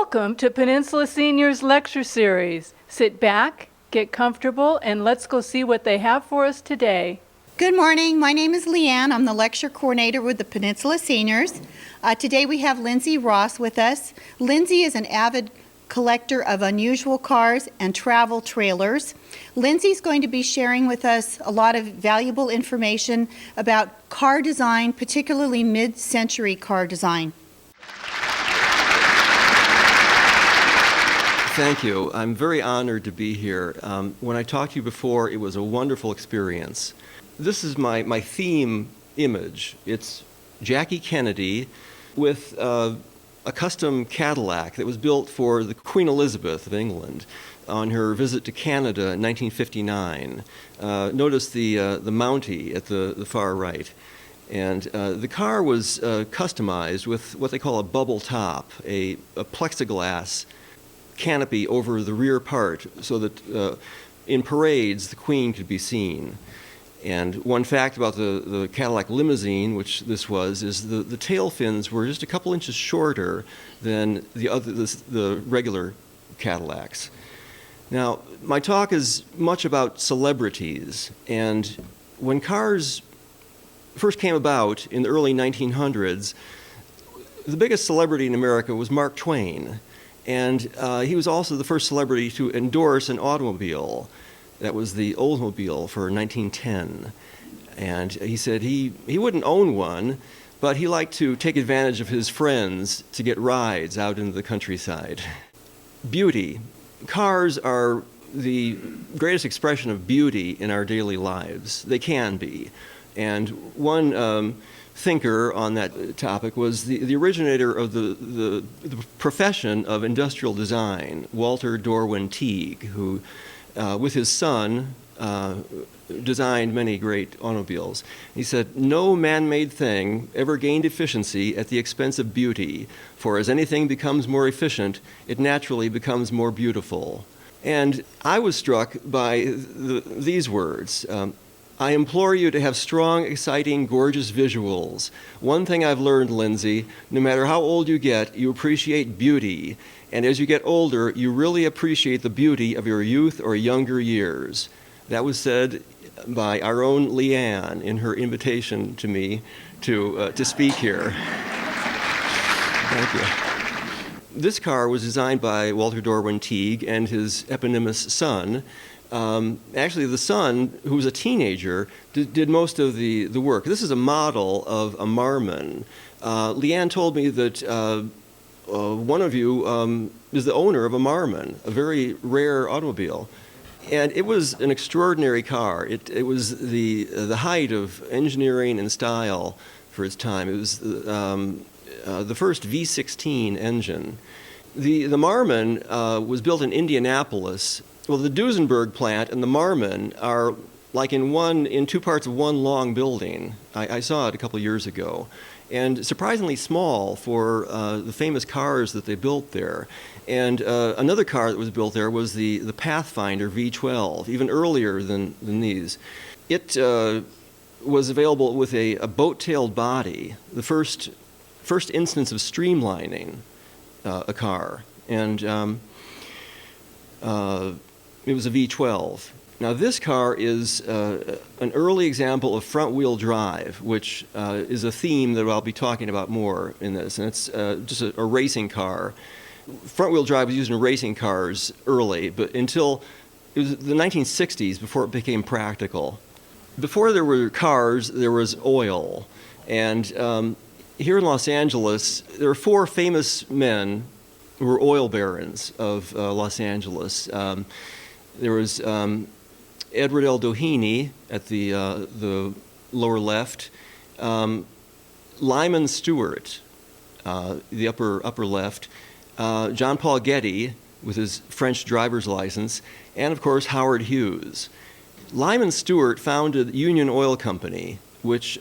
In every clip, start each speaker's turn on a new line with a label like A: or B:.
A: Welcome to Peninsula Seniors Lecture Series. Sit back, get comfortable, and let's go see what they have for us today.
B: Good morning. My name is Leanne. I'm the lecture coordinator with the Peninsula Seniors. Today we have Lindsay Ross with us. Lindsay is an avid collector of unusual cars and travel trailers. Lindsay's going to be sharing with us a lot of valuable information about car design, particularly mid-century car design.
C: Thank you. I'm very honored to be here. When I talked to you before, it was a wonderful experience. This is my theme image. It's Jackie Kennedy with a custom Cadillac that was built for the Queen Elizabeth of England on her visit to Canada in 1959. Notice the Mountie at the far right. And the car was customized with what they call a bubble top, a plexiglass canopy over the rear part so that in parades the Queen could be seen. And one fact about the Cadillac limousine, which this was, is the tail fins were just a couple inches shorter than the regular Cadillacs. Now, my talk is much about celebrities, and when cars first came about in the early 1900s, the biggest celebrity in America was Mark Twain. And he was also the first celebrity to endorse an automobile. That was the Oldsmobile for 1910. And he said he wouldn't own one, but he liked to take advantage of his friends to get rides out into the countryside. Beauty. Cars are the greatest expression of beauty in our daily lives. They can be. And one thinker on that topic was the originator of the profession of industrial design, Walter Dorwin Teague, who, with his son, designed many great automobiles. He said, "No man-made thing ever gained efficiency at the expense of beauty, for as anything becomes more efficient, it naturally becomes more beautiful." And I was struck by these words. I implore you to have strong, exciting, gorgeous visuals. One thing I've learned, Lindsay, no matter how old you get, you appreciate beauty. And as you get older, you really appreciate the beauty of your youth or younger years. That was said by our own Leanne in her invitation to me to speak here. Thank you. This car was designed by Walter Dorwin Teague and his eponymous son. Actually, the son, who was a teenager, did most of the work. This is a model of a Marmon. Leanne told me that one of you is the owner of a Marmon, a very rare automobile. And it was an extraordinary car. It was the height of engineering and style for its time. It was the first V16 engine. The Marmon was built in Indianapolis. Well, the Duesenberg plant and the Marmon are like in two parts of one long building. I saw it a couple of years ago. And surprisingly small for the famous cars that they built there. And another car that was built there was the Pathfinder V12, even earlier than these. It was available with a boat-tailed body, the first instance of streamlining a car. And it was a V12. Now this car is an early example of front-wheel drive, which is a theme that I'll be talking about more in this, and it's just a racing car. Front-wheel drive was used in racing cars early, but until it was the 1960s before it became practical. Before there were cars, there was oil, and here in Los Angeles, there are four famous men who were oil barons of Los Angeles. There was Edward L. Doheny at the lower left, Lyman Stewart, the upper left, John Paul Getty with his French driver's license, and of course Howard Hughes. Lyman Stewart founded Union Oil Company, which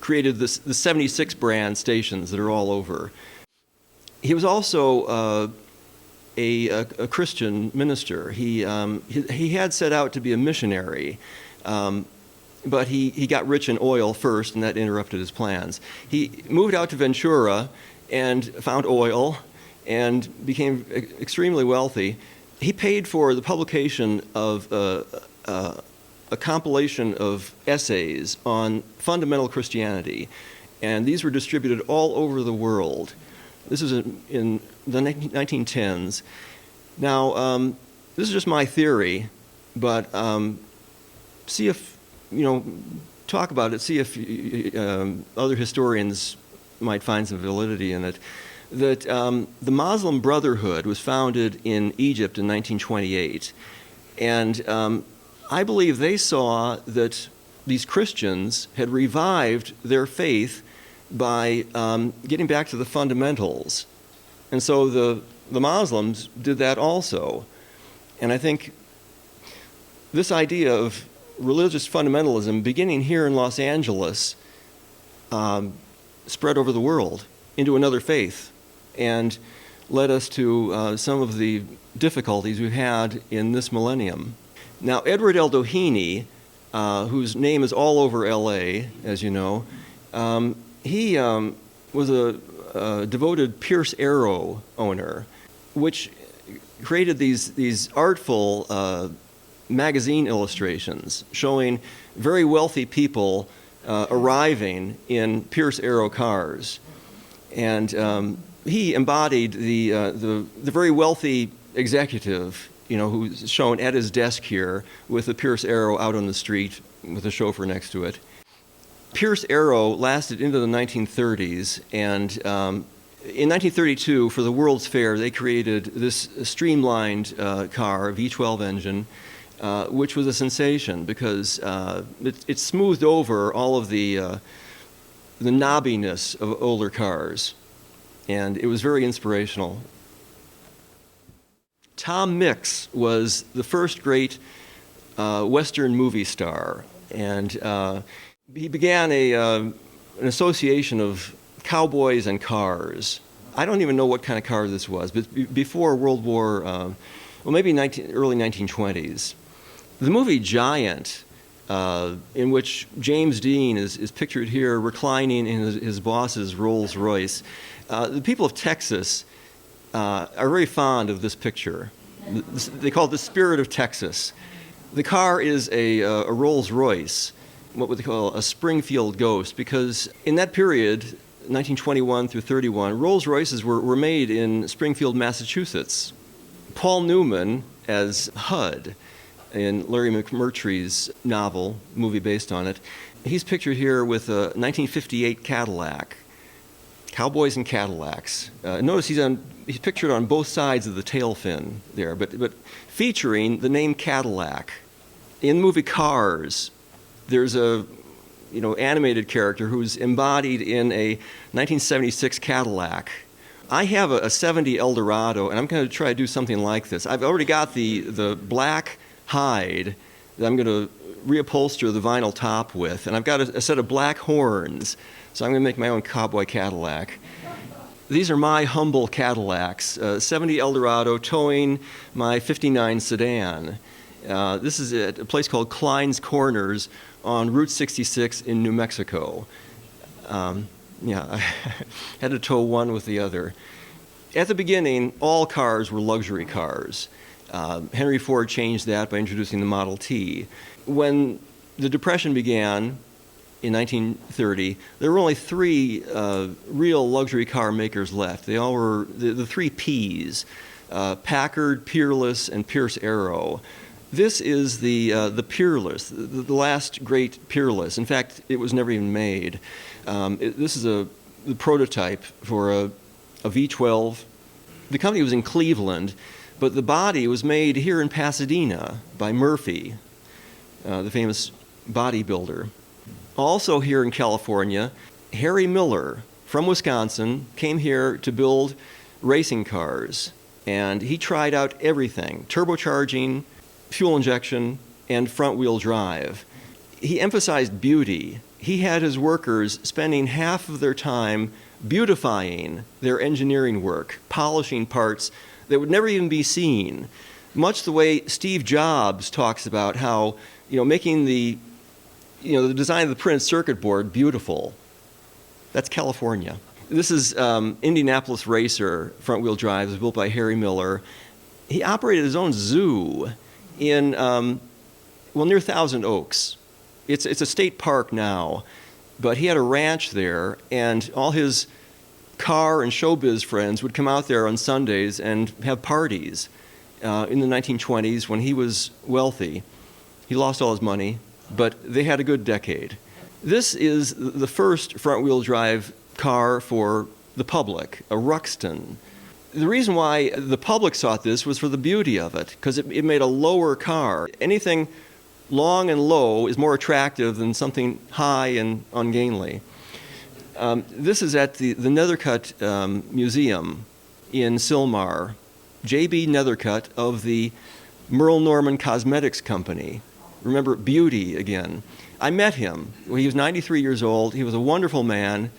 C: created the 76 brand stations that are all over. He was also a Christian minister. He had set out to be a missionary, but he got rich in oil first, and that interrupted his plans. He moved out to Ventura and found oil and became extremely wealthy. He paid for the publication of a compilation of essays on fundamental Christianity, and these were distributed all over the world. This is in the 1910s. Now, this is just my theory, but see if, talk about it, see if other historians might find some validity in it. That the Muslim Brotherhood was founded in Egypt in 1928, and I believe they saw that these Christians had revived their faith by getting back to the fundamentals. And so the Muslims did that also. And I think this idea of religious fundamentalism, beginning here in Los Angeles, spread over the world into another faith and led us to some of the difficulties we've had in this millennium. Now, Edward L. Doheny, whose name is all over L.A., as you know, he was a devoted Pierce Arrow owner, which created these artful magazine illustrations showing very wealthy people arriving in Pierce Arrow cars. And he embodied the very wealthy executive, who's shown at his desk here with the Pierce Arrow out on the street with a chauffeur next to it. Pierce Arrow lasted into the 1930s, and in 1932, for the World's Fair, they created this streamlined car, V12 engine, which was a sensation because it smoothed over all of the knobbiness of older cars, and it was very inspirational. Tom Mix was the first great Western movie star, and he began an association of cowboys and cars. I don't even know what kind of car this was, but before World War, maybe early 1920s. The movie Giant, in which James Dean is pictured here reclining in his boss's Rolls Royce. The people of Texas are very fond of this picture. They call it the spirit of Texas. The car is a Rolls Royce, what would they call a Springfield ghost, because in that period, 1921 through 31, Rolls Royces were made in Springfield, Massachusetts. Paul Newman as HUD in Larry McMurtry's novel, movie based on it, he's pictured here with a 1958 Cadillac. Cowboys and Cadillacs. Notice he's pictured on both sides of the tail fin there, but featuring the name Cadillac. In the movie Cars, there's a animated character who's embodied in a 1976 Cadillac. I have a 70 Eldorado, and I'm going to try to do something like this. I've already got the black hide that I'm going to reupholster the vinyl top with, and I've got a set of black horns, so I'm going to make my own cowboy Cadillac. These are my humble Cadillacs, 70 Eldorado towing my 59 sedan. This is at a place called Klein's Corners on Route 66 in New Mexico. I had to tow one with the other. At the beginning, all cars were luxury cars. Henry Ford changed that by introducing the Model T. When the Depression began in 1930, there were only three real luxury car makers left. They all were the three Ps, Packard, Peerless, and Pierce Arrow. This is the Peerless, the last great Peerless. In fact, it was never even made. This is the prototype for a V12. The company was in Cleveland, but the body was made here in Pasadena by Murphy, the famous bodybuilder. Also here in California, Harry Miller from Wisconsin came here to build racing cars, and he tried out everything: turbocharging, fuel injection, and front-wheel drive. He emphasized beauty. He had his workers spending half of their time beautifying their engineering work, polishing parts that would never even be seen, much the way Steve Jobs talks about how, making the design of the printed circuit board beautiful. That's California. This is Indianapolis Racer, front-wheel drive. It was built by Harry Miller. He operated his own zoo in, near Thousand Oaks. It's a state park now, but he had a ranch there, and all his car and showbiz friends would come out there on Sundays and have parties in the 1920s when he was wealthy. He lost all his money, but they had a good decade. This is the first front-wheel drive car for the public, a Ruxton. The reason why the public sought this was for the beauty of it, because it made a lower car. Anything long and low is more attractive than something high and ungainly. This is at the Nethercutt Museum in Sylmar. J.B. Nethercutt of the Merle Norman Cosmetics Company. Remember, beauty again. I met him when he was 93 years old. He was a wonderful man.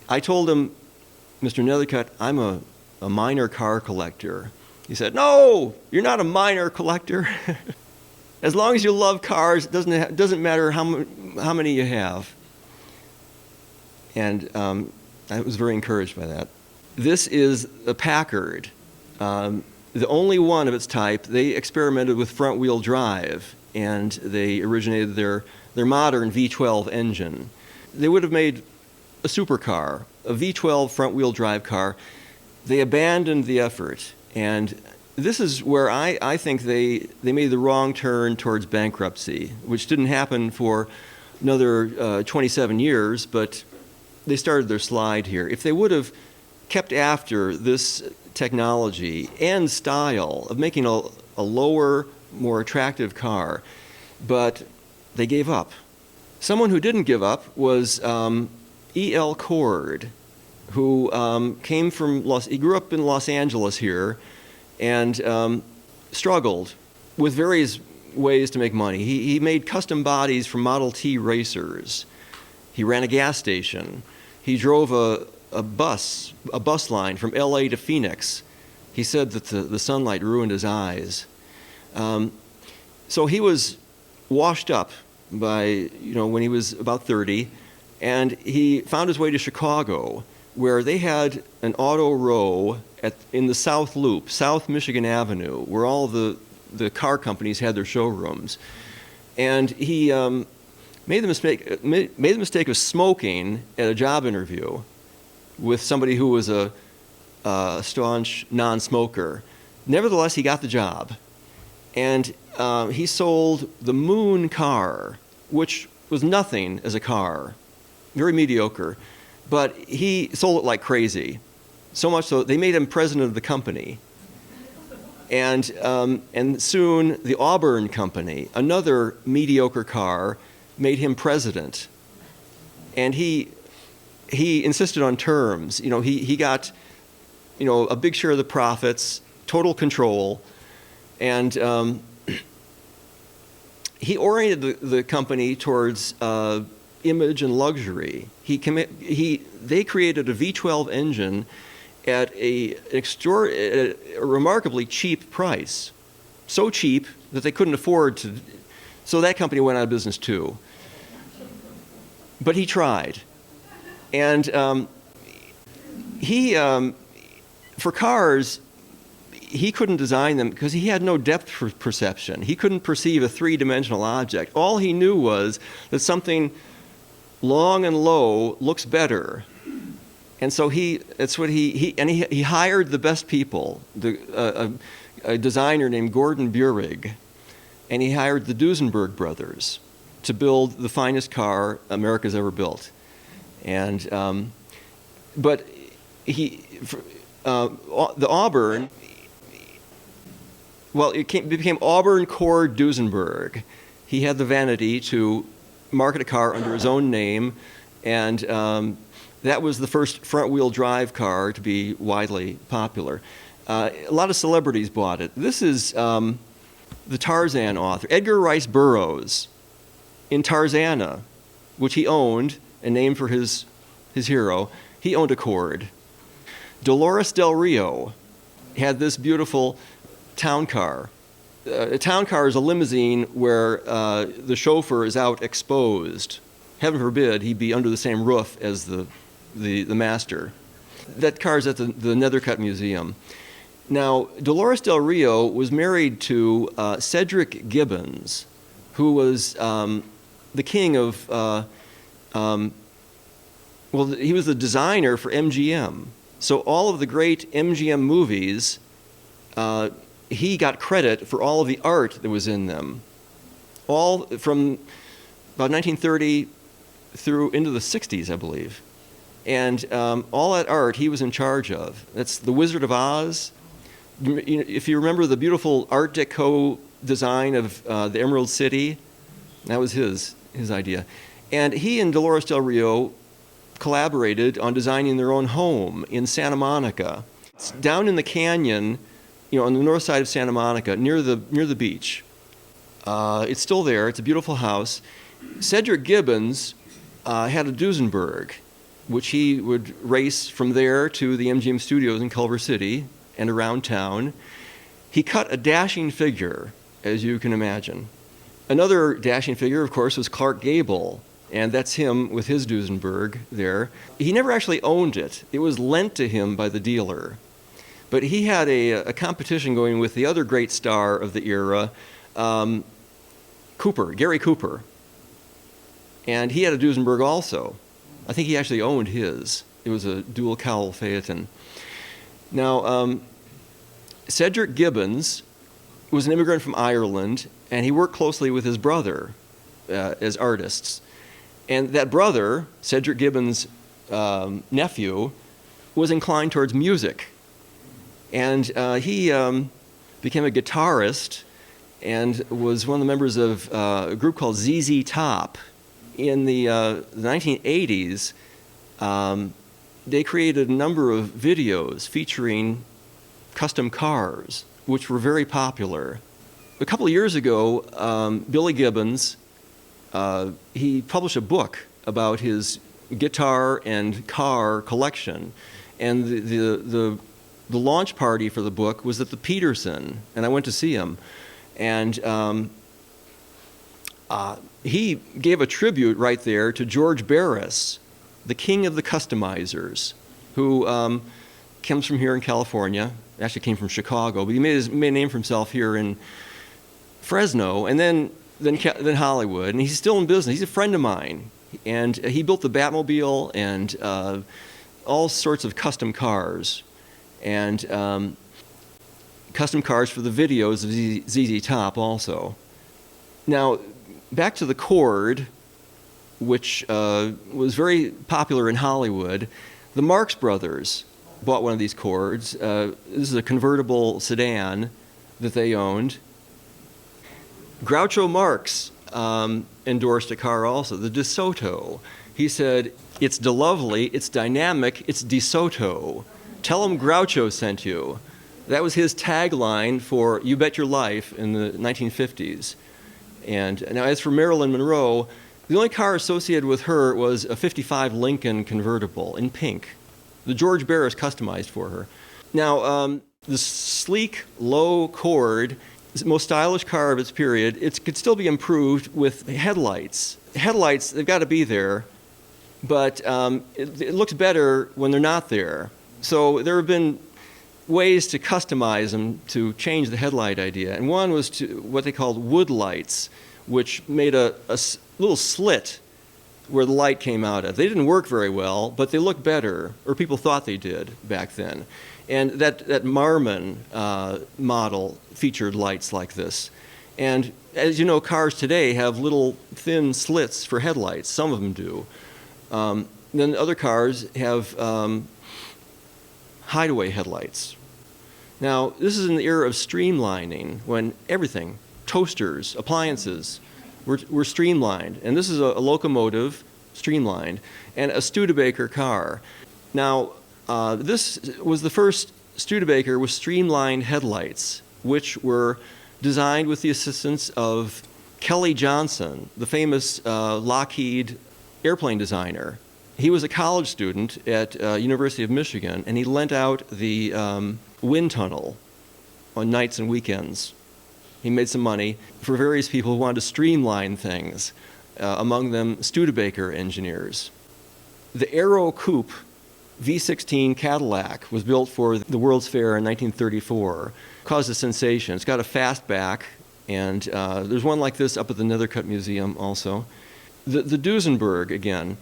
C: I told him, Mr. Nethercutt, I'm a minor car collector. He said, no, you're not a minor collector. As long as you love cars, it doesn't matter how many you have. And I was very encouraged by that. This is a Packard, the only one of its type. They experimented with front-wheel drive, and they originated their modern V12 engine. They would have made a supercar, a V12 front-wheel drive car. They abandoned the effort, and this is where I think they made the wrong turn towards bankruptcy, which didn't happen for another 27 years, but they started their slide here. If they would have kept after this technology and style of making a lower, more attractive car, but they gave up. Someone who didn't give up was E.L. Cord, who he grew up in Los Angeles here and struggled with various ways to make money. He made custom bodies for Model T racers. He ran a gas station. He drove a bus line from L.A. to Phoenix. He said that the sunlight ruined his eyes. So he was washed up by, when he was about 30, and he found his way to Chicago, where they had an auto row in the South Loop, South Michigan Avenue, where all the car companies had their showrooms. And he made the mistake of smoking at a job interview with somebody who was a staunch non-smoker. Nevertheless, he got the job. And he sold the Moon car, which was nothing as a car, very mediocre. But he sold it like crazy, so much so they made him president of the company. And soon the Auburn Company, another mediocre car, made him president. And he insisted on terms. He got a big share of the profits, total control, and he oriented the company towards image and luxury. They created a V12 engine at a remarkably cheap price, so cheap that they couldn't afford to. So that company went out of business too. But he tried, and for cars, he couldn't design them because he had no depth perception. He couldn't perceive a three-dimensional object. All he knew was that something long and low looks better. And so he hired the best people, a designer named Gordon Burig, and he hired the Duesenberg brothers to build the finest car America's ever built. And but the Auburn, it became Auburn Cord Duesenberg. He had the vanity to market a car under his own name, and that was the first front-wheel drive car to be widely popular. A lot of celebrities bought it. This is the Tarzan author, Edgar Rice Burroughs, in Tarzana, which he owned and named for his hero. He owned a Cord. Dolores Del Rio had this beautiful town car. A town car is a limousine where the chauffeur is out exposed. Heaven forbid he be under the same roof as the the master. That car is at the Nethercutt Museum. Now, Dolores Del Rio was married to Cedric Gibbons, who was the king of, he was the designer for MGM. So all of the great MGM movies, he got credit for all of the art that was in them. All from about 1930 through into the 60s, I believe. And all that art he was in charge of. That's The Wizard of Oz. If you remember the beautiful Art Deco design of the Emerald City, that was his idea. And he and Dolores Del Rio collaborated on designing their own home in Santa Monica. It's down in the canyon, on the north side of Santa Monica, near the beach. It's still there. It's a beautiful house. Cedric Gibbons had a Duesenberg, which he would race from there to the MGM studios in Culver City and around town. He cut a dashing figure, as you can imagine. Another dashing figure, of course, was Clark Gable, and that's him with his Duesenberg there. He never actually owned it. It was lent to him by the dealer. But he had a competition going with the other great star of the era, Gary Cooper. And he had a Duesenberg also. I think he actually owned his. It was a dual cowl phaeton. Now, Cedric Gibbons was an immigrant from Ireland, and he worked closely with his brother as artists. And that brother, Cedric Gibbons' nephew, was inclined towards music. And he became a guitarist and was one of the members of a group called ZZ Top. In the 1980s, they created a number of videos featuring custom cars, which were very popular. A couple of years ago, Billy Gibbons, he published a book about his guitar and car collection, and the launch party for the book was at the Peterson, and I went to see him, and he gave a tribute right there to George Barris, the king of the customizers, who comes from here in California. Actually came from Chicago, but he made a name for himself here in Fresno, and then Hollywood. And he's still in business. He's a friend of mine, and he built the Batmobile and all sorts of custom cars, and custom cars for the videos of ZZ Top also. Now, back to the Cord, which was very popular in Hollywood. The Marx Brothers bought one of these Cords. This is a convertible sedan that they owned. Groucho Marx endorsed a car also, the DeSoto. He said, "It's de-lovely, it's dynamic, it's DeSoto. Tell them Groucho sent you." That was his tagline for You Bet Your Life in the 1950s. And now as for Marilyn Monroe, the only car associated with her was a 55 Lincoln convertible in pink. The George Barris customized for her. Now, the sleek, low Cord, the most stylish car of its period, it could still be improved with headlights. Headlights, they've got to be there, but it looks better when they're not there. So there have been ways to customize them to change the headlight idea. And one was what they called wood lights, which made a little slit where the light came out of. They didn't work very well, but they looked better, or people thought they did back then. And that Marmon model featured lights like this. And as you know, cars today have little thin slits for headlights. Some of them do. Then other cars have hideaway headlights. Now, this is in the era of streamlining, when everything, toasters, appliances, were streamlined. And this is a locomotive, streamlined, and a Studebaker car. Now, this was the first Studebaker with streamlined headlights, which were designed with the assistance of Kelly Johnson, the famous Lockheed airplane designer. He was a college student at University of Michigan, and he lent out the wind tunnel on nights and weekends. He made some money for various people who wanted to streamline things, among them Studebaker engineers. The Aero Coupe V16 Cadillac was built for the World's Fair in 1934. Caused a sensation. It's got a fastback, and there's one like this up at the Nethercutt Museum also. The Duesenberg, again.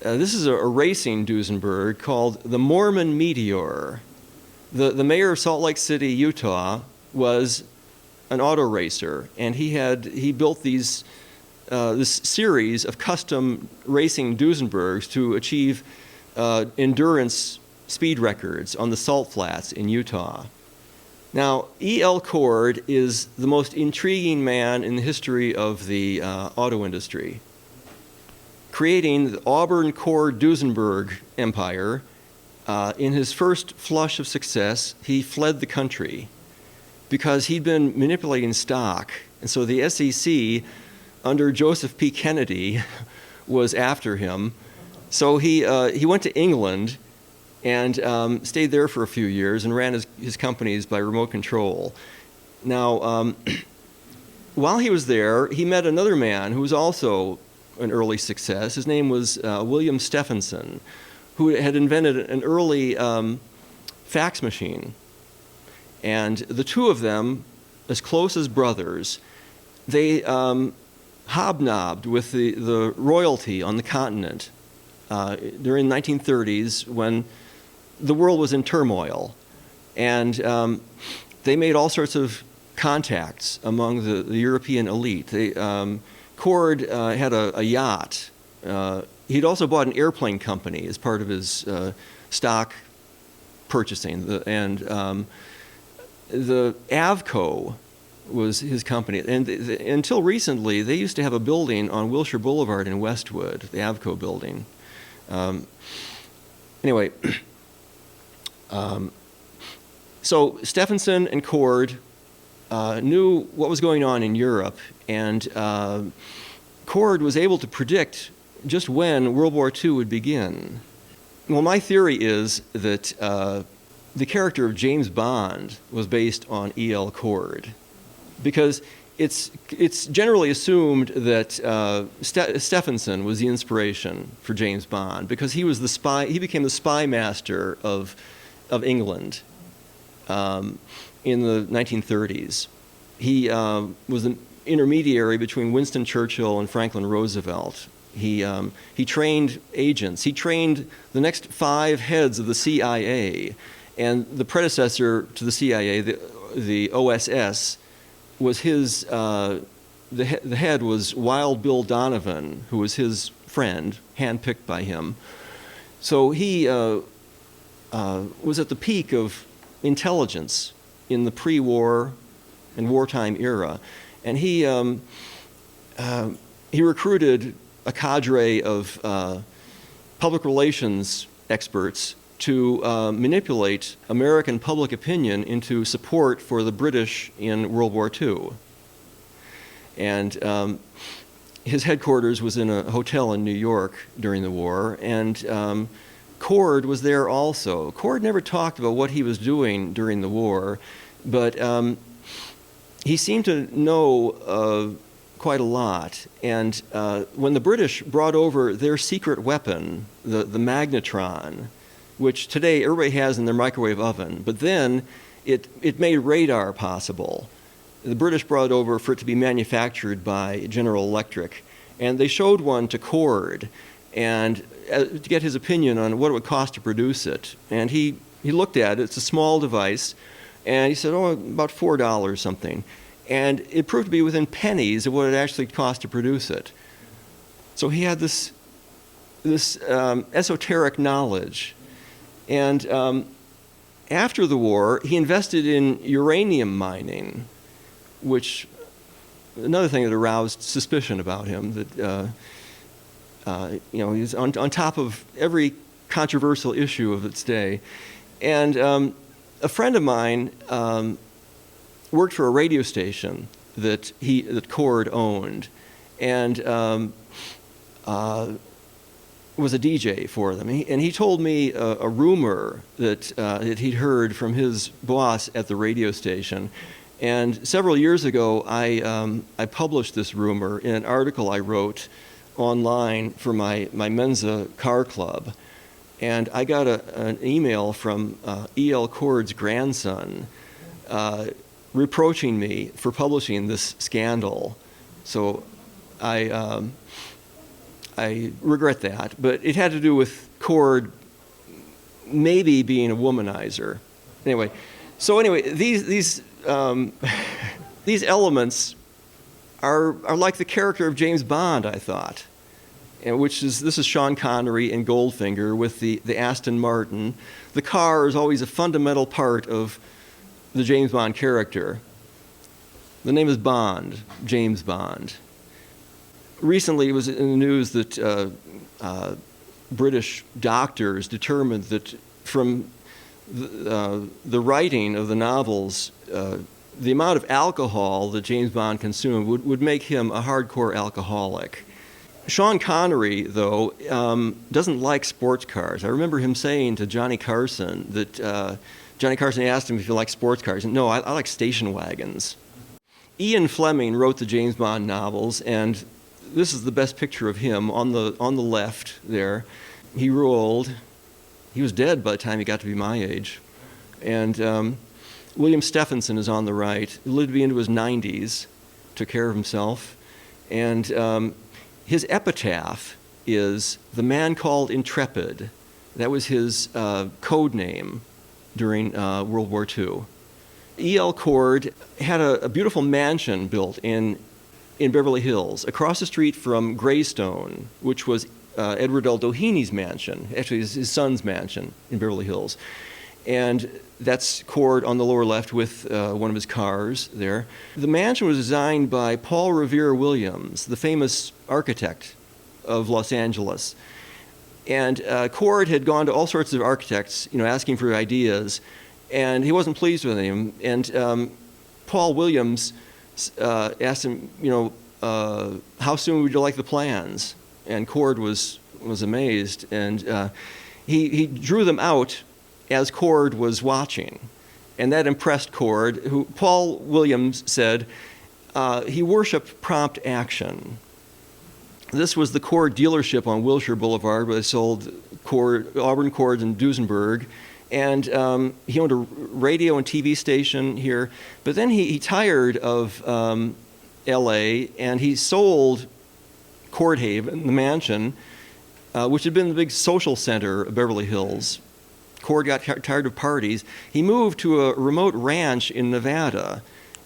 C: This is a racing Duesenberg called the Mormon Meteor. The mayor of Salt Lake City, Utah, was an auto racer, and he built this series of custom racing Duesenbergs to achieve endurance speed records on the salt flats in Utah. Now, E.L. Cord is the most intriguing man in the history of the auto industry. Creating the Auburn Cord Duesenberg empire, in his first flush of success, he fled the country because he'd been manipulating stock. And so the SEC, under Joseph P. Kennedy, was after him. So he went to England and stayed there for a few years and ran his companies by remote control. Now, while he was there, he met another man who was also an early success. His name was William Stephenson, who had invented an early fax machine. And the two of them, as close as brothers, they hobnobbed with the royalty on the continent during the 1930s when the world was in turmoil. And they made all sorts of contacts among the European elite. Cord had a yacht. He'd also bought an airplane company as part of his stock purchasing. The Avco was his company. And until recently, they used to have a building on Wilshire Boulevard in Westwood, the Avco building. Anyway, so Stephenson and Cord knew what was going on in Europe, and Cord was able to predict just when World War II would begin. Well, my theory is that the character of James Bond was based on E.L. Cord, because it's generally assumed that Stephenson was the inspiration for James Bond, because he was the spy. He became the spy master of England in the 1930s. He was an intermediary between Winston Churchill and Franklin Roosevelt. He trained agents. He trained the next 5 heads of the CIA, and the predecessor to the CIA, the OSS, was his. The head was Wild Bill Donovan, who was his friend, handpicked by him. So he was at the peak of intelligence in the pre-war and wartime era, and he recruited a cadre of public relations experts to manipulate American public opinion into support for the British in World War II. And his headquarters was in a hotel in New York during the war, and Cord was there also. Cord never talked about what he was doing the war, but he seemed to know quite a lot. And when the British brought over their secret weapon, the magnetron, which today everybody has in their microwave oven, but then it made radar possible. The British brought it over for it to be manufactured by General Electric, and they showed one to Cord, and to get his opinion on what it would cost to produce it. And he looked at it. It's a small device, and he said, about $4 something. And it proved to be within pennies of what it actually cost to produce it. So he had this esoteric knowledge. And after the war, he invested in uranium mining, which, another thing that aroused suspicion about him, that he's on top of every controversial issue of its day. And a friend of mine worked for a radio station that Cord owned, and was a DJ for them. And he told me a rumor that he'd heard from his boss at the radio station. And several years ago, I published this rumor in an article I wrote online for my Mensa car club, and I got an email from E.L. Cord's grandson reproaching me for publishing this scandal. So I regret that, but it had to do with Cord maybe being a womanizer. Anyway, these these elements are like the character of James Bond, I thought, and this is Sean Connery in Goldfinger with the Aston Martin. The car is always a fundamental part of the James Bond character. The name is Bond, James Bond. Recently, it was in the news that British doctors determined that from the writing of the novels, the amount of alcohol that James Bond consumed would make him a hardcore alcoholic. Sean Connery, though, doesn't like sports cars. I remember him saying to Johnny Carson that Johnny Carson asked him if he liked sports cars. And no, I like station wagons. Ian Fleming wrote the James Bond novels, and this is the best picture of him on the left there. He grew old. He was dead by the time he got to be my age. And William Stephenson is on the right. He lived to be into his 90s, took care of himself. And his epitaph is "The Man Called Intrepid." That was his code name during World War II. E.L. Cord had a beautiful mansion built in Beverly Hills, across the street from Greystone, which was Edward L. Doheny mansion, actually his son's mansion in Beverly Hills. And that's Cord on the lower left with one of his cars there. The mansion was designed by Paul Revere Williams, the famous architect of Los Angeles. And Cord had gone to all sorts of architects, asking for ideas, and he wasn't pleased with him. And Paul Williams asked him, how soon would you like the plans? And Cord was amazed, and he drew them out as Cord was watching, and that impressed Cord, who Paul Williams said he worshipped prompt action. This was the Cord dealership on Wilshire Boulevard, where they sold Auburn Cords and Duesenberg, and he owned a radio and TV station here. But then he tired of L.A., and he sold Cordhaven, the mansion, which had been the big social center of Beverly Hills. Cord got tired of parties. He moved to a remote ranch in Nevada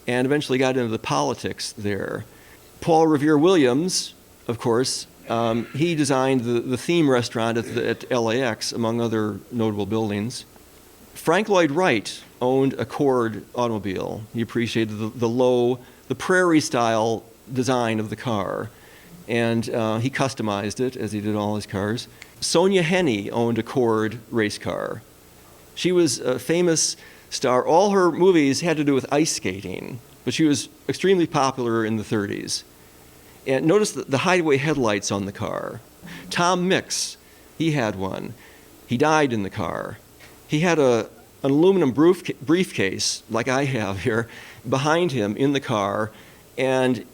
C: and eventually got into the politics there. Paul Revere Williams, of course, he designed the theme restaurant at LAX, among other notable buildings. Frank Lloyd Wright owned a Cord automobile. He appreciated the prairie-style design of the car, and he customized it, as he did all his cars. Sonia Henney owned a Cord race car. She was a famous star. All her movies had to do with ice skating, but she was extremely popular in the 30s. And notice the hideaway headlights on the car. Tom Mix, he had one. He died in the car. He had an aluminum briefcase, like I have here, behind him in the car, and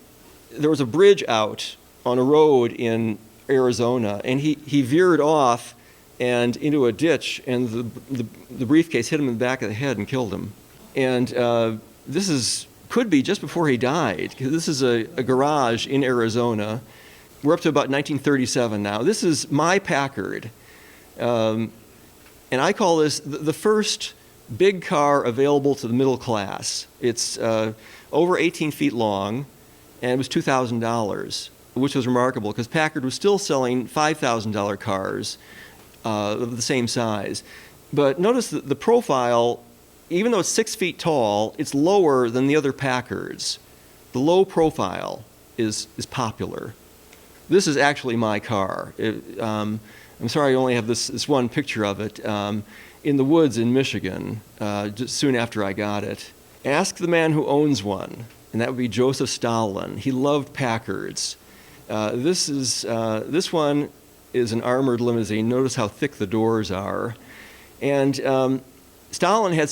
C: there was a bridge out on a road in Arizona, and he veered off and into a ditch, and the briefcase hit him in the back of the head and killed him. And this could be just before he died, because this is a garage in Arizona. We're up to about 1937 now. This is my Packard, and I call this the first big car available to the middle class. It's over 18 feet long, and it was $2,000, which was remarkable because Packard was still selling $5,000 cars of the same size. But notice the profile, even though it's 6 feet tall, it's lower than the other Packards. The low profile is popular. This is actually my car. I'm sorry I only have this one picture of it. In the woods in Michigan, just soon after I got it. Ask the man who owns one, and that would be Joseph Stalin. He loved Packards. This one is an armored limousine. Notice how thick the doors are. And Stalin had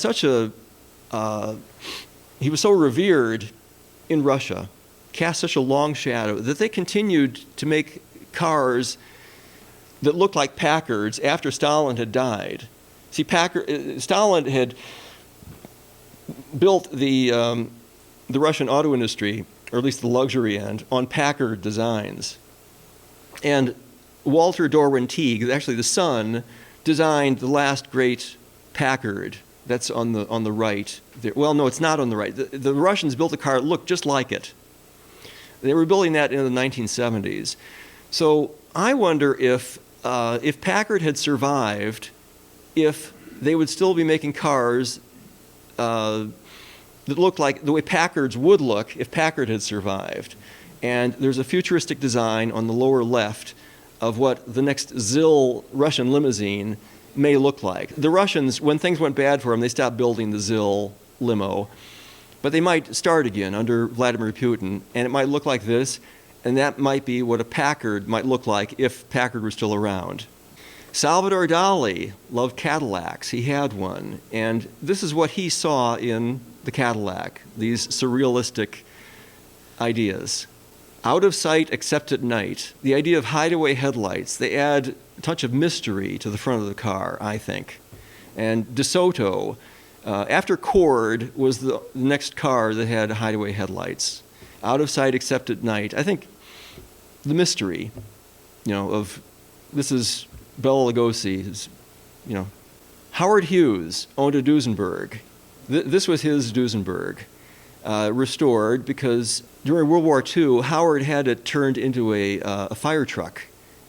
C: he was so revered in Russia, cast such a long shadow, that they continued to make cars that looked like Packards after Stalin had died. See, Stalin had built the Russian auto industry, or at least the luxury end, on Packard designs. And Walter Dorwin Teague, actually the son, designed the last great Packard. That's on the right. Well, no, it's not on the right. The Russians built a car that looked just like it. They were building that in the 1970s. So I wonder if Packard had survived, if they would still be making cars that looked like the way Packards would look if Packard had survived. And there's a futuristic design on the lower left of what the next ZIL Russian limousine may look like. The Russians, when things went bad for them, they stopped building the ZIL limo. But they might start again under Vladimir Putin, and it might look like this, and that might be what a Packard might look like if Packard were still around. Salvador Dali loved Cadillacs. He had one, and this is what he saw in the Cadillac, these surrealistic ideas. Out of sight except at night. The idea of hideaway headlights. They add a touch of mystery to the front of the car, I think. And DeSoto, after Cord, was the next car that had hideaway headlights. Out of sight except at night. I think the mystery, of this is Bela Lugosi, Howard Hughes owned a Duesenberg. This was his Duesenberg, restored because during World War II, Howard had it turned into a fire truck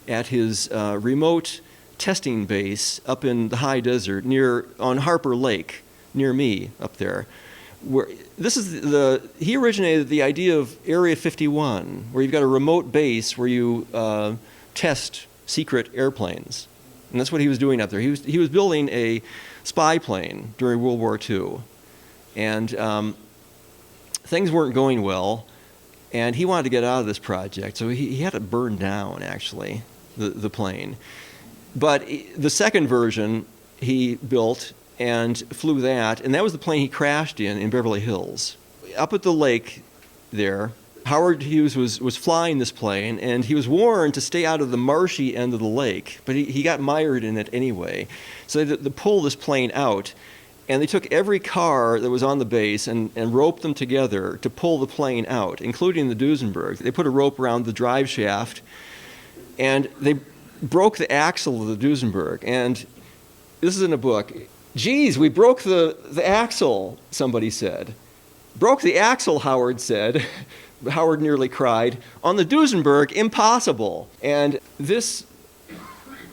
C: at his remote testing base up in the high desert on Harper Lake, near me up there. He originated the idea of Area 51, where you've got a remote base where you test secret airplanes. And that's what he was doing up there. He was building a spy plane during World War II. And things weren't going well, and he wanted to get out of this project. So he had it burned down, actually, the plane. But the second version he built and flew that, and that was the plane he crashed in Beverly Hills. Up at the lake there, Howard Hughes was flying this plane, and he was warned to stay out of the marshy end of the lake, but he got mired in it anyway. So they had to pull this plane out, and they took every car that was on the base and roped them together to pull the plane out, including the Duesenberg. They put a rope around the drive shaft, and they broke the axle of the Duesenberg. And this is in a book. Geez, we broke the axle, somebody said. Broke the axle, Howard said. Howard nearly cried. On the Duesenberg, impossible. And this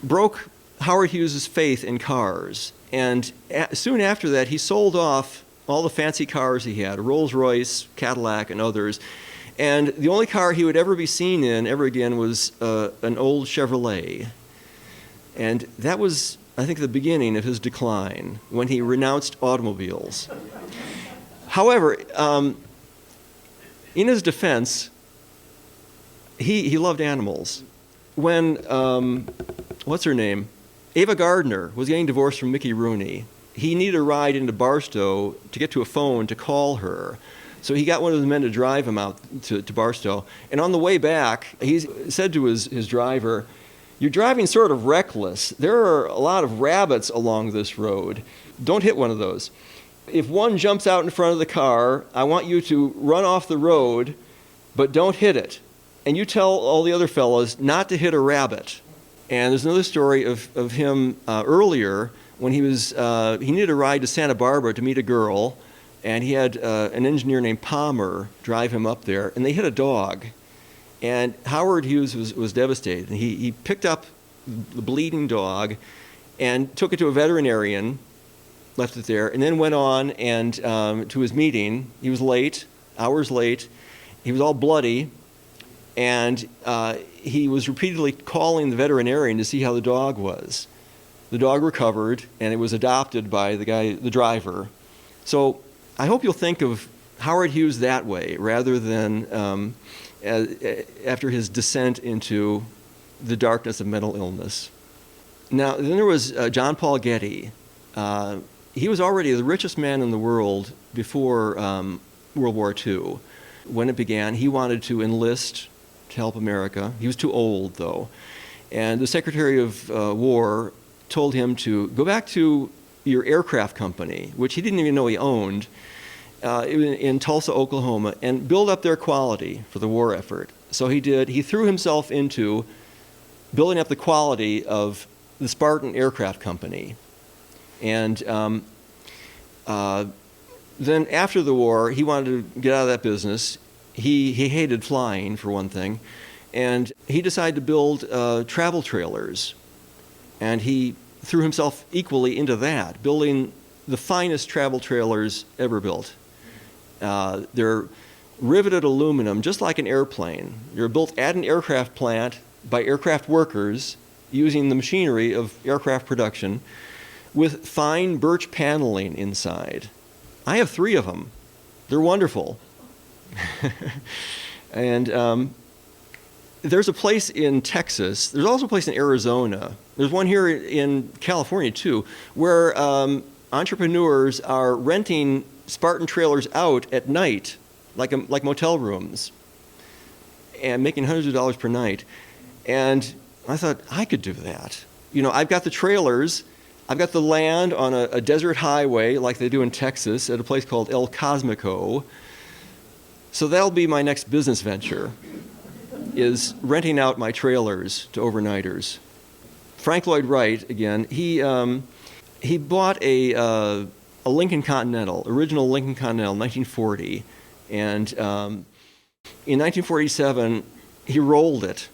C: broke Howard Hughes' faith in cars. And soon after that, he sold off all the fancy cars he had, Rolls-Royce, Cadillac, and others. And the only car he would ever be seen in ever again was an old Chevrolet. And that was, I think, the beginning of his decline, when he renounced automobiles. However, in his defense, he loved animals. When, what's her name? Ava Gardner was getting divorced from Mickey Rooney. He needed a ride into Barstow to get to a phone to call her. So he got one of the men to drive him out to Barstow. And on the way back, he said to his driver, "You're driving sort of reckless. There are a lot of rabbits along this road. Don't hit one of those. If one jumps out in front of the car, I want you to run off the road, but don't hit it. And you tell all the other fellas not to hit a rabbit." And there's another story of him earlier when he needed a ride to Santa Barbara to meet a girl, and he had an engineer named Palmer drive him up there, and they hit a dog. And Howard Hughes was devastated. And he picked up the bleeding dog and took it to a veterinarian, left it there, and then went on and to his meeting. He was late, hours late. He was all bloody, and he was repeatedly calling the veterinarian to see how the dog was. The dog recovered, and it was adopted by the driver. So I hope you'll think of Howard Hughes that way, rather than after his descent into the darkness of mental illness. Now, then there was John Paul Getty. He was already the richest man in the world before World War II. When it began, he wanted to enlist to help America. He was too old, though. And the Secretary of War told him to go back to your aircraft company, which he didn't even know he owned, in Tulsa, Oklahoma, and build up their quality for the war effort. So he did. He threw himself into building up the quality of the Spartan Aircraft Company. And then after the war, he wanted to get out of that business. He hated flying, for one thing, and he decided to build travel trailers. And he threw himself equally into that, building the finest travel trailers ever built. They're riveted aluminum, just like an airplane. They're built at an aircraft plant by aircraft workers using the machinery of aircraft production with fine birch paneling inside. I have 3 of them. They're wonderful. And there's a place in Texas. There's also a place in Arizona. There's one here in California, too, where entrepreneurs are renting Spartan trailers out at night, like motel rooms, and making hundreds of dollars per night. And I thought, I could do that. You know, I've got the trailers. I've got the land on a desert highway like they do in Texas at a place called El Cosmico. So that'll be my next business venture, is renting out my trailers to overnighters. Frank Lloyd Wright, again, he bought a Lincoln Continental, original Lincoln Continental, 1940. And in 1947, he rolled it,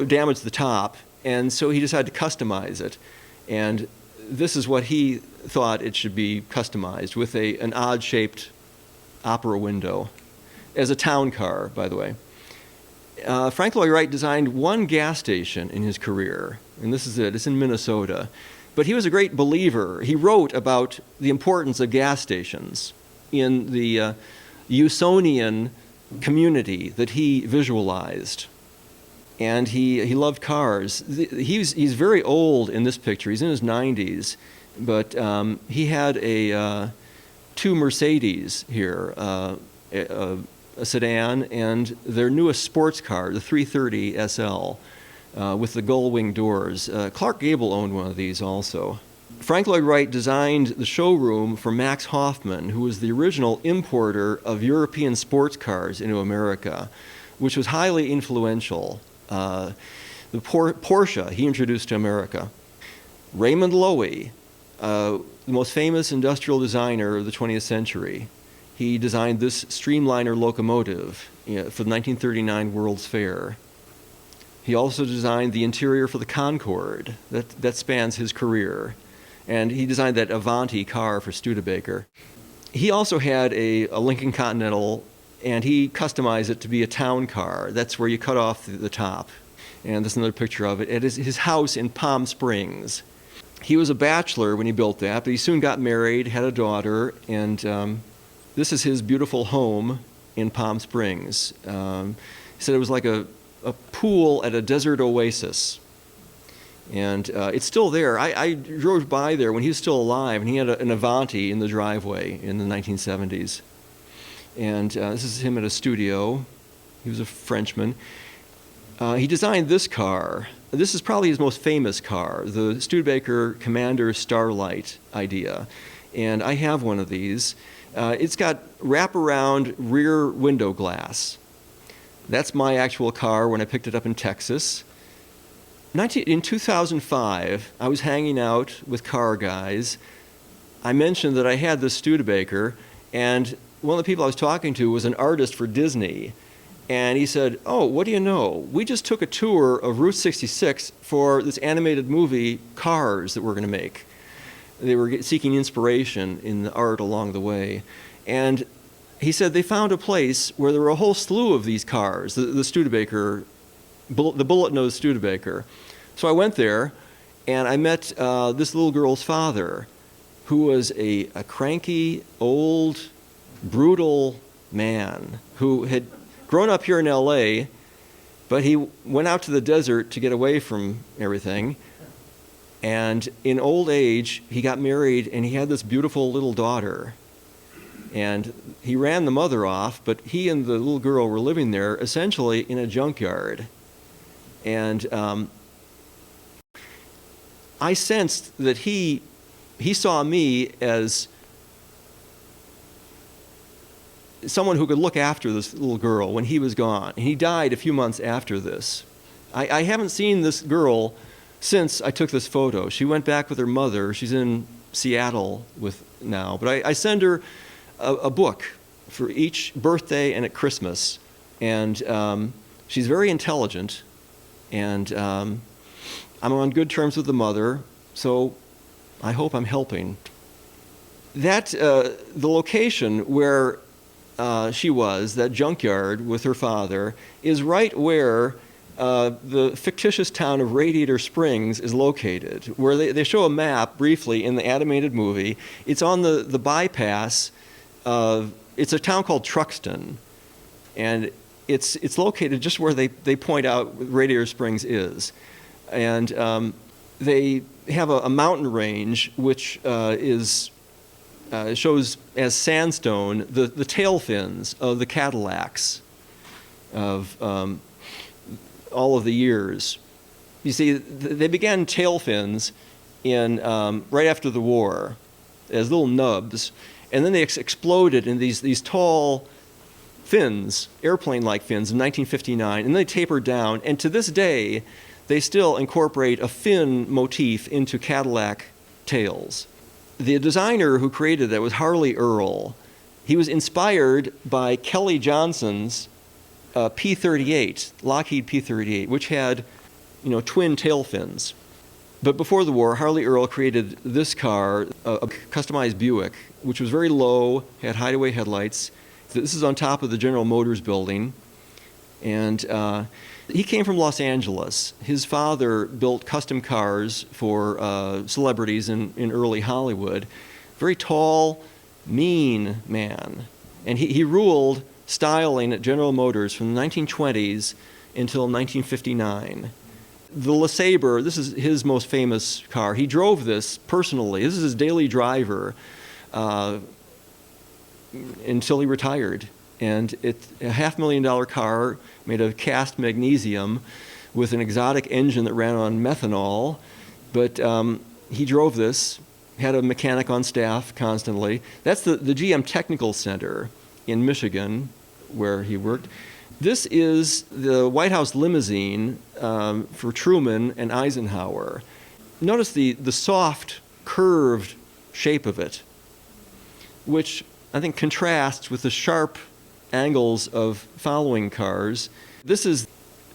C: damaged the top, and so he decided to customize it. And this is what he thought it should be customized, with an odd-shaped opera window, as a town car, by the way. Frank Lloyd Wright designed one gas station in his career, and this is it. It's in Minnesota. But he was a great believer. He wrote about the importance of gas stations in the Usonian community that he visualized. And he loved cars. He's very old in this picture. He's in his 90s. But he had 2 Mercedes here, a sedan, and their newest sports car, the 330 SL, with the gull-wing doors. Clark Gable owned one of these also. Frank Lloyd Wright designed the showroom for Max Hoffman, who was the original importer of European sports cars into America, which was highly influential. The Porsche he introduced to America. Raymond Loewy, the most famous industrial designer of the 20th century. He designed this Streamliner locomotive for the 1939 World's Fair. He also designed the interior for the Concorde. That spans his career. And he designed that Avanti car for Studebaker. He also had a Lincoln Continental, and he customized it to be a town car. That's where you cut off the top. And this is another picture of it. It is his house in Palm Springs. He was a bachelor when he built that, but he soon got married, had a daughter, and this is his beautiful home in Palm Springs. He said it was like a pool at a desert oasis. And it's still there. I drove by there when he was still alive, and he had an Avanti in the driveway in the 1970s. And this is him at a studio. He was a Frenchman. He designed this car. This is probably his most famous car, the Studebaker Commander Starlight idea. And I have one of these. It's got wraparound rear window glass. That's my actual car when I picked it up in Texas. In 2005, I was hanging out with car guys. I mentioned that I had this Studebaker, and one of the people I was talking to was an artist for Disney. And he said, "Oh, what do you know? We just took a tour of Route 66 for this animated movie, Cars, that we're going to make." They were seeking inspiration in the art along the way. And he said they found a place where there were a whole slew of these cars, the Studebaker, the bullet-nosed Studebaker. So I went there, and I met this little girl's father, who was a cranky, old, brutal man who had grown up here in L.A., but he went out to the desert to get away from everything. And in old age, he got married, and he had this beautiful little daughter. And he ran the mother off, but he and the little girl were living there essentially in a junkyard. And I sensed that he saw me as someone who could look after this little girl when he was gone. And he died a few months after this. I haven't seen this girl since I took this photo. She went back with her mother. She's in Seattle now. But I send her a book for each birthday and at Christmas. And she's very intelligent. And I'm on good terms with the mother. So I hope I'm helping. The location where she was, that junkyard with her father, is right where the fictitious town of Radiator Springs is located, where they show a map briefly in the animated movie. It's on the bypass. It's a town called Truxton, and it's located just where they point out Radiator Springs is. And they have a mountain range which shows as sandstone the tail fins of the Cadillacs of all of the years. You see, they began tail fins in right after the war as little nubs, and then they exploded in these tall fins, airplane-like fins, in 1959, and they tapered down. And to this day, they still incorporate a fin motif into Cadillac tails. The designer who created that was Harley Earl. He was inspired by Kelly Johnson's P-38, Lockheed P-38, which had, twin tail fins. But before the war, Harley Earl created this car, a customized Buick, which was very low, had hideaway headlights. This is on top of the General Motors building. And he came from Los Angeles. His father built custom cars for celebrities in early Hollywood. Very tall, mean man. And he ruled styling at General Motors from the 1920s until 1959. The LeSabre, this is his most famous car. He drove this personally. This is his daily driver until he retired. And it's a $500,000 car made of cast magnesium with an exotic engine that ran on methanol. But he drove this, had a mechanic on staff constantly. That's the GM Technical Center in Michigan, where he worked. This is the White House limousine for Truman and Eisenhower. Notice the soft, curved shape of it, which I think contrasts with the sharp angles of following cars. This is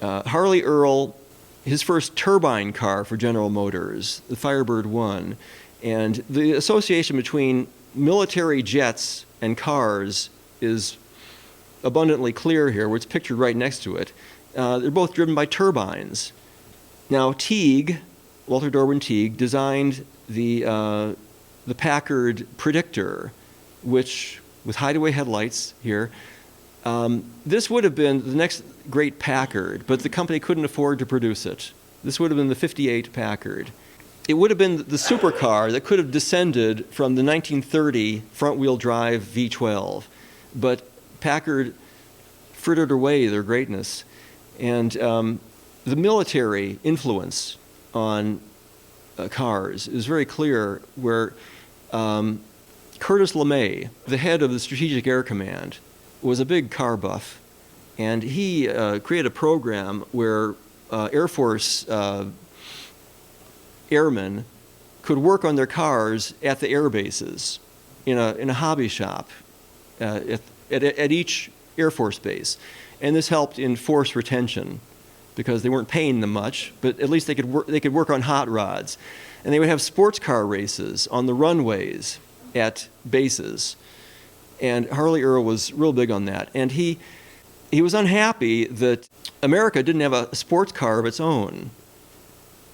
C: Harley Earl, his first turbine car for General Motors, the Firebird 1. And the association between military jets and cars is abundantly clear here, where it's pictured right next to it. They're both driven by turbines. Now, Teague, Walter Dorwin Teague, designed the Packard Predictor, which, with hideaway headlights here, this would have been the next great Packard, but the company couldn't afford to produce it. This would have been the 58 Packard. It would have been the supercar that could have descended from the 1930 front-wheel drive V12, but Packard frittered away their greatness. And the military influence on cars is very clear, where Curtis LeMay, the head of the Strategic Air Command, was a big car buff, and he created a program where Air Force airmen could work on their cars at the air bases in a hobby shop at each Air Force base. And this helped in force retention because they weren't paying them much, but at least they could work on hot rods. And they would have sports car races on the runways at bases. And Harley Earl was real big on that. And he was unhappy that America didn't have a sports car of its own.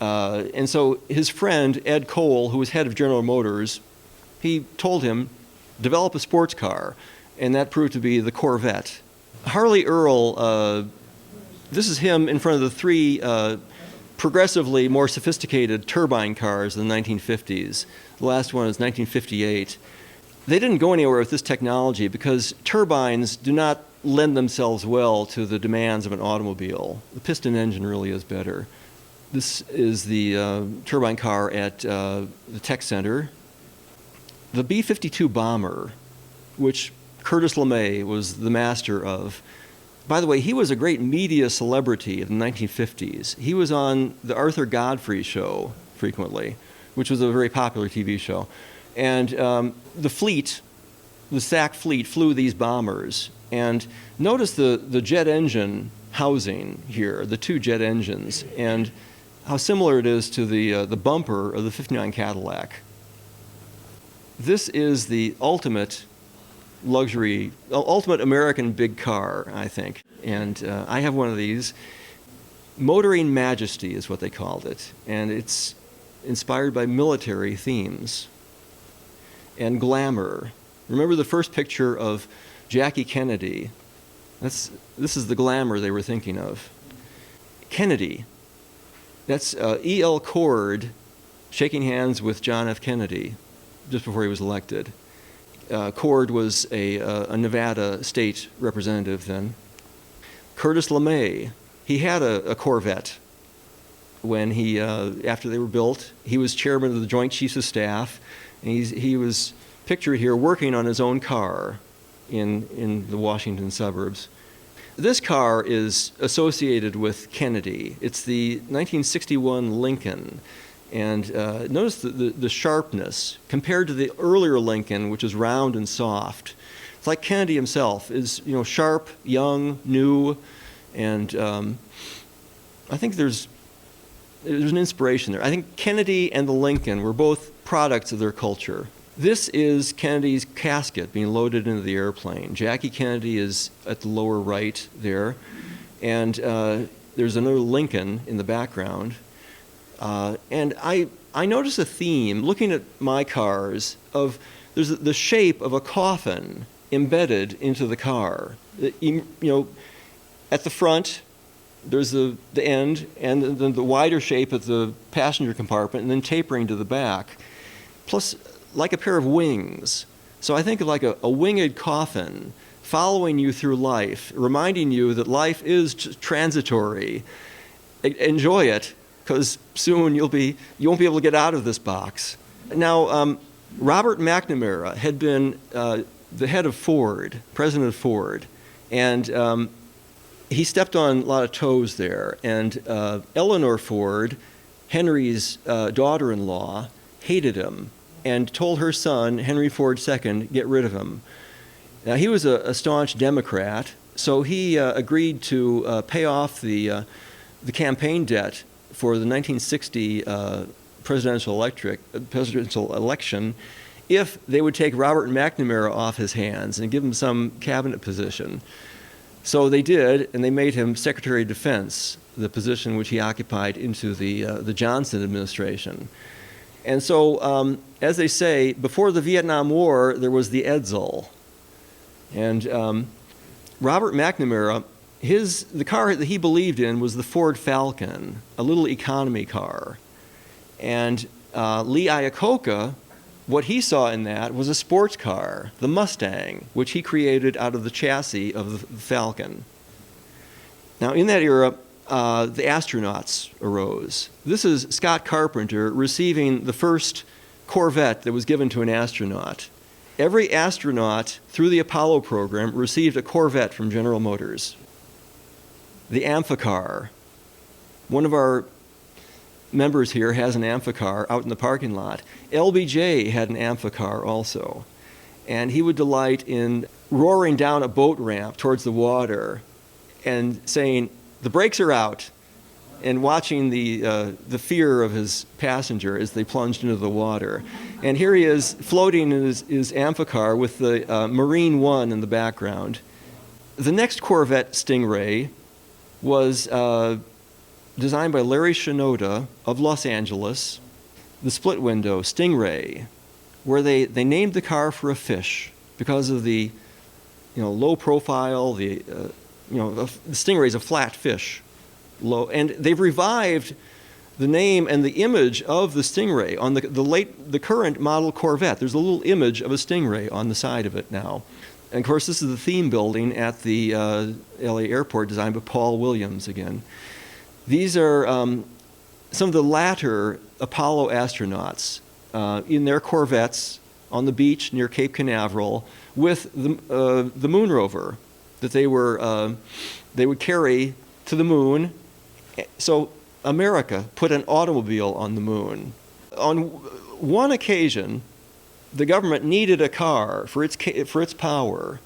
C: And so his friend, Ed Cole, who was head of General Motors, he told him, develop a sports car. And that proved to be the Corvette. Harley Earl, this is him in front of the three progressively more sophisticated turbine cars in the 1950s. The last one is 1958. They didn't go anywhere with this technology because turbines do not lend themselves well to the demands of an automobile. The piston engine really is better. This is the turbine car at the Tech Center. The B-52 bomber, which Curtis LeMay was the master of. By the way, he was a great media celebrity in the 1950s. He was on the Arthur Godfrey show frequently, which was a very popular TV show. And the fleet, the SAC fleet, flew these bombers. And notice the jet engine housing here, the two jet engines, and how similar it is to the bumper of the 59 Cadillac. This is the ultimate luxury, ultimate American big car, I think. And I have one of these. Motoring Majesty is what they called it. And it's inspired by military themes and glamour. Remember the first picture of Jackie Kennedy? This is the glamour they were thinking of. Kennedy. That's E.L. Cord shaking hands with John F. Kennedy just before he was elected. Cord was a Nevada state representative then. Curtis LeMay, he had a Corvette when he, after they were built. He was chairman of the Joint Chiefs of Staff, and he was pictured here working on his own car in the Washington suburbs. This car is associated with Kennedy. It's the 1961 Lincoln. And notice the sharpness compared to the earlier Lincoln, which is round and soft. It's like Kennedy himself is, sharp, young, new, and I think there's an inspiration there. I think Kennedy and the Lincoln were both products of their culture. This is Kennedy's casket being loaded into the airplane. Jackie Kennedy is at the lower right there, and there's another Lincoln in the background. And I notice a theme, looking at my cars, of there's the shape of a coffin embedded into the car. At the front, there's the end, and then the wider shape of the passenger compartment, and then tapering to the back. Plus, like a pair of wings. So I think of like a winged coffin following you through life, reminding you that life is transitory. Enjoy it, because soon you won't be able to get out of this box. Now, Robert McNamara had been the head of Ford, president of Ford, and he stepped on a lot of toes there. And Eleanor Ford, Henry's daughter-in-law, hated him and told her son, Henry Ford II, get rid of him. Now, he was a staunch Democrat, so he agreed to pay off the campaign debt for the 1960 presidential election if they would take Robert McNamara off his hands and give him some cabinet position. So they did, and they made him Secretary of Defense, the position which he occupied into the Johnson administration. And so, as they say, before the Vietnam War, there was the Edsel. And Robert McNamara, the car that he believed in was the Ford Falcon, a little economy car. And Lee Iacocca, what he saw in that was a sports car, the Mustang, which he created out of the chassis of the Falcon. Now, in that era, the astronauts arose. This is Scott Carpenter receiving the first Corvette that was given to an astronaut. Every astronaut through the Apollo program received a Corvette from General Motors. The Amphicar. One of our members here has an Amphicar out in the parking lot. LBJ had an Amphicar also. And he would delight in roaring down a boat ramp towards the water and saying, "The brakes are out," and watching the fear of his passenger as they plunged into the water. And here he is floating in his Amphicar with the Marine One in the background. The next Corvette Stingray was designed by Larry Shinoda of Los Angeles, the split window Stingray, where they named the car for a fish because of the low profile. The Stingray is a flat fish. And they've revived the name and the image of the Stingray on the current model Corvette. There's a little image of a Stingray on the side of it now. And of course, this is the theme building at the LA airport, designed by Paul Williams again. These are some of the latter Apollo astronauts in their Corvettes on the beach near Cape Canaveral with the moon rover that they would carry to the moon. So America put an automobile on the moon. On one occasion, the government needed a car for its power.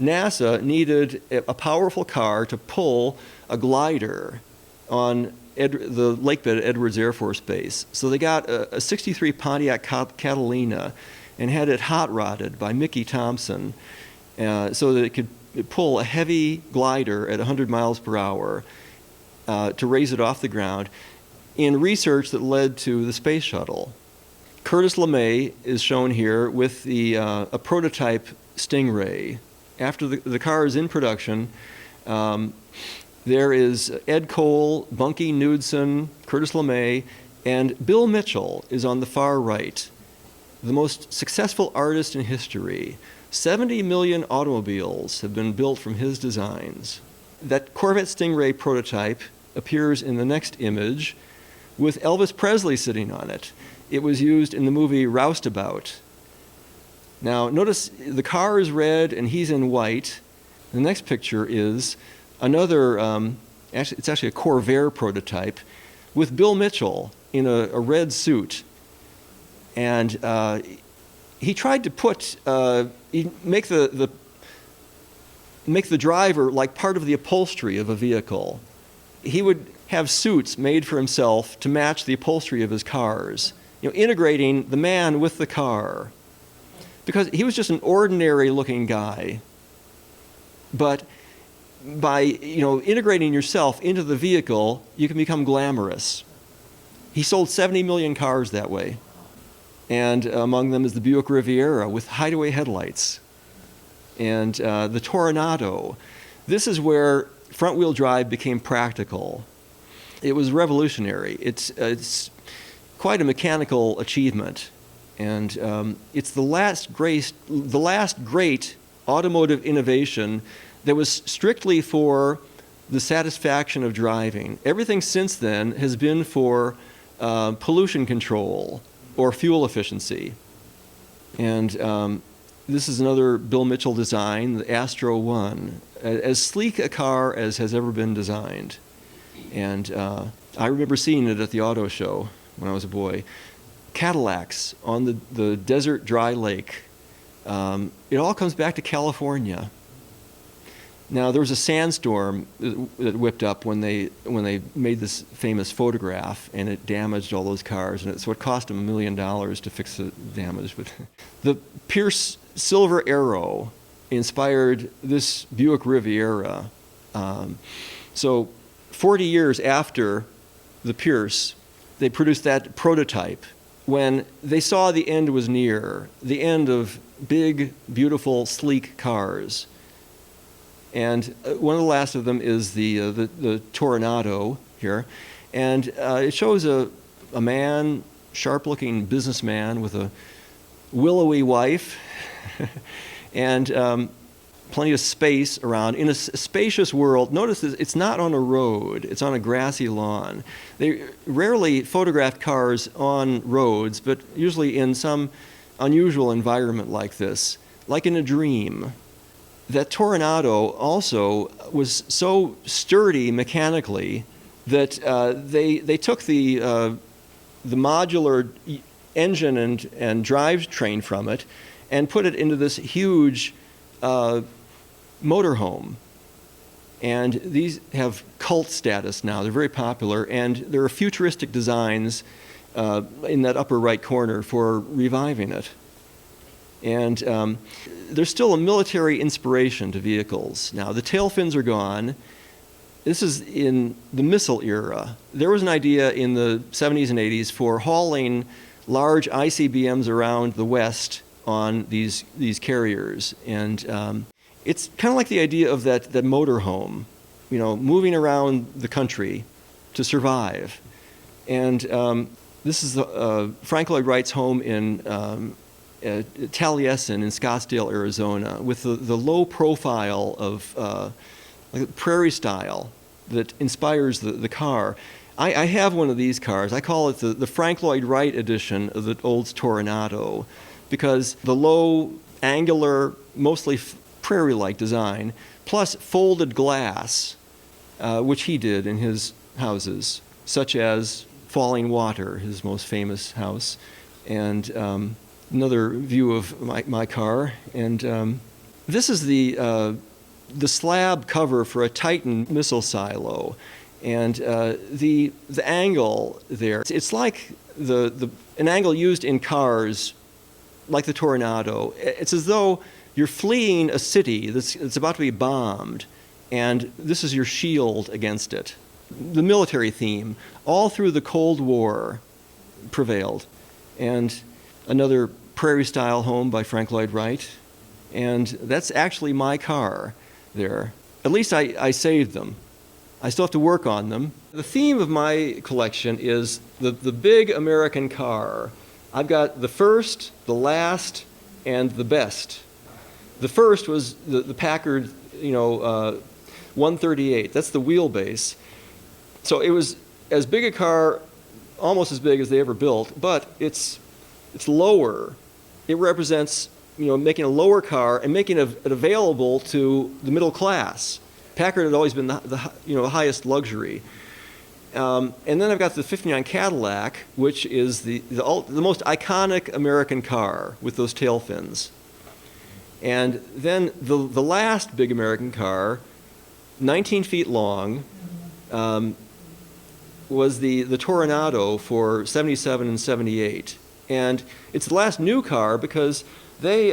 C: NASA needed a powerful car to pull a glider on the lake bed at Edwards Air Force Base. So they got a 63 Pontiac Catalina and had it hot rodded by Mickey Thompson so that it could pull a heavy glider at 100 miles per hour to raise it off the ground in research that led to the space shuttle. Curtis LeMay is shown here with a prototype Stingray. After the car is in production, there is Ed Cole, Bunky Knudsen, Curtis LeMay, and Bill Mitchell is on the far right, the most successful artist in history. 70 million automobiles have been built from his designs. That Corvette Stingray prototype appears in the next image with Elvis Presley sitting on it. It was used in the movie Roustabout. Now, notice the car is red and he's in white. The next picture is another, it's actually a Corvair prototype with Bill Mitchell in a red suit. And he tried to make the driver like part of the upholstery of a vehicle. He would have suits made for himself to match the upholstery of his cars, integrating the man with the car. Because he was just an ordinary looking guy. But by integrating yourself into the vehicle, you can become glamorous. He sold 70 million cars that way. And among them is the Buick Riviera with hideaway headlights. And the Toronado. This is where front-wheel drive became practical. It was revolutionary. It's quite a mechanical achievement. And it's the last great automotive innovation that was strictly for the satisfaction of driving. Everything since then has been for pollution control or fuel efficiency. And this is another Bill Mitchell design, the Astro 1, as sleek a car as has ever been designed. And I remember seeing it at the auto show when I was a boy. Cadillacs on the desert dry lake. It all comes back to California. Now, there was a sandstorm that whipped up when they made this famous photograph, and it damaged all those cars, and so it cost them $1 million to fix the damage. But the Pierce Silver Arrow inspired this Buick Riviera. So 40 years after the Pierce, they produced that prototype when they saw the end was near, the end of big, beautiful, sleek cars. And one of the last of them is the Toronado here. And it shows a man, sharp-looking businessman with a willowy wife and plenty of space around. In a spacious world, notice it's not on a road, it's on a grassy lawn. They rarely photographed cars on roads, but usually in some unusual environment like this, like in a dream. That Toronado also was so sturdy mechanically that they took the modular engine and drivetrain from it and put it into this huge motorhome. And these have cult status now. They're very popular, and there are futuristic designs in that upper right corner for reviving it. And there's still a military inspiration to vehicles. Now, the tail fins are gone. This is in the missile era. There was an idea in the 70s and 80s for hauling large ICBMs around the West on these carriers. And it's kind of like the idea of that motorhome, moving around the country to survive. And this is Frank Lloyd Wright's home in Taliesin in Scottsdale, Arizona, with the low profile of like prairie style that inspires the car. I have one of these cars. I call it the Frank Lloyd Wright edition of the Olds Toronado, because the low, angular, mostly prairie-like design, plus folded glass, which he did in his houses, such as Falling Water, his most famous house, and another view of my car. And this is the slab cover for a Titan missile silo. And the angle there, it's like an angle used in cars, like the Toronado. It's as though you're fleeing a city that's about to be bombed, and this is your shield against it. The military theme, all through the Cold War, prevailed. And another prairie-style home by Frank Lloyd Wright. And that's actually my car there. At least I saved them. I still have to work on them. The theme of my collection is the big American car. I've got the first, the last, and the best. The first was the Packard, 138. That's the wheelbase. So it was as big a car, almost as big as they ever built, but it's lower. It represents, making a lower car and making it available to the middle class. Packard had always been the highest luxury. And then I've got the 59 Cadillac, which is the most iconic American car with those tail fins. And then the last big American car, 19 feet long, was the Toronado for 77 and 78. And it's the last new car because they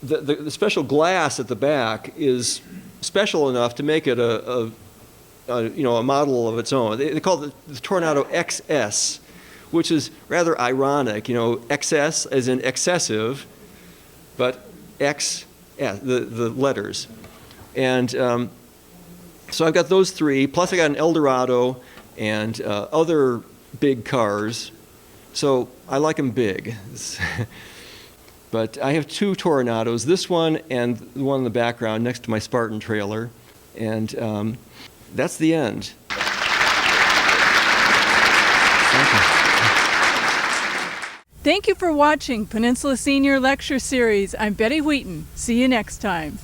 C: the special glass at the back is special enough to make it a model of its own. They call it the Toronado XS, which is rather ironic. XS as in excessive, but X, the letters. And so I've got those three, plus I got an Eldorado and other big cars. So I like them big. But I have two Toronados, this one and the one in the background next to my Spartan trailer. And that's the end.
A: Thank you for watching Peninsula Senior Lecture Series. I'm Betty Wheaton. See you next time.